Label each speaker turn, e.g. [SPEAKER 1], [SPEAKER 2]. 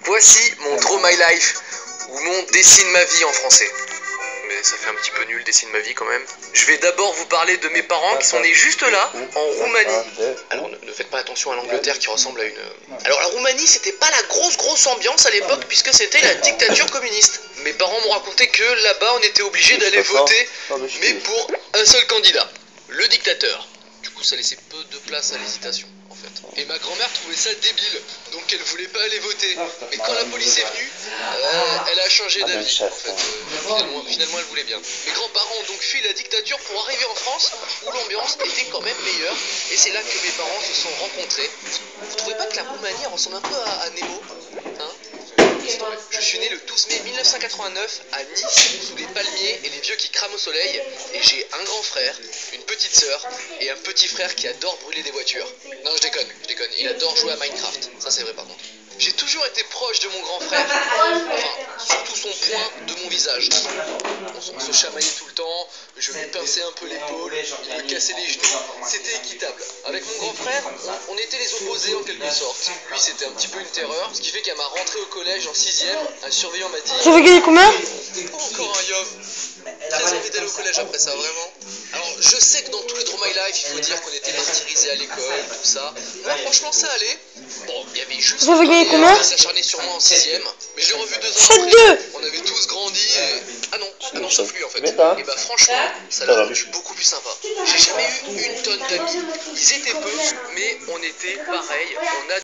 [SPEAKER 1] Voici mon Draw My Life, ou mon Dessine ma vie en français. Mais ça fait un petit peu nul, Dessine ma vie quand même. Je vais d'abord vous parler de mes parents qui sont nés juste là, en Roumanie. Alors ne faites pas attention à l'Angleterre qui ressemble à une... Alors la Roumanie, c'était pas la grosse ambiance à l'époque puisque c'était la dictature communiste. Mes parents m'ont raconté que là-bas on était obligé d'aller voter, mais pour un seul candidat, le dictateur. Du coup ça laissait peu de place à l'hésitation. Et ma grand-mère trouvait ça débile, donc elle voulait pas aller voter. Mais quand la police est venue, elle a changé d'avis. En fait, finalement, elle voulait bien. Mes grands-parents ont donc fui la dictature pour arriver en France, où l'ambiance était quand même meilleure. Et c'est là que mes parents se sont rencontrés. Vous trouvez pas que la Roumanie ressemble un peu à Nemo, hein? Je suis né le 12 mai 1989 à Nice, sous les palmiers et les vieux qui crament au soleil, et j'ai un grand frère, une petite sœur et un petit frère qui adore brûler des voitures. Non, je déconne, il adore jouer à Minecraft, ça c'est vrai par contre. J'ai toujours été proche de mon grand frère, enfin, surtout son point de mon visage. On se chamaillait tout le temps, je lui pinçais un peu l'épaule, il me cassait les genoux, c'était équitable. Avec mon grand frère, on était les opposés en quelque sorte. Lui c'était un petit peu une terreur, ce qui fait qu'à ma rentrée au collège en 6ème, un surveillant m'a dit...
[SPEAKER 2] Ça fait gagner combien?
[SPEAKER 1] Oh, encore un yop. Très envie d'aller au collège après ça, vraiment. Alors, je sais que dans tous les Draw My Life, il faut dire qu'on était martyrisés à l'école, tout ça. Moi, franchement, ça allait. Bon, il y avait juste
[SPEAKER 2] Ça fait gagner combien?
[SPEAKER 1] qui s'acharnait sur moi en 6ème, mais je l'ai revu 2 ans
[SPEAKER 2] 7-2.
[SPEAKER 1] après. On avait tous grandi et... Ah non, sauf lui en fait. Et bah franchement, ça l'a rendu beaucoup plus sympa. J'ai jamais eu une tonne d'amis. Ils étaient peu, mais on était pareil. On a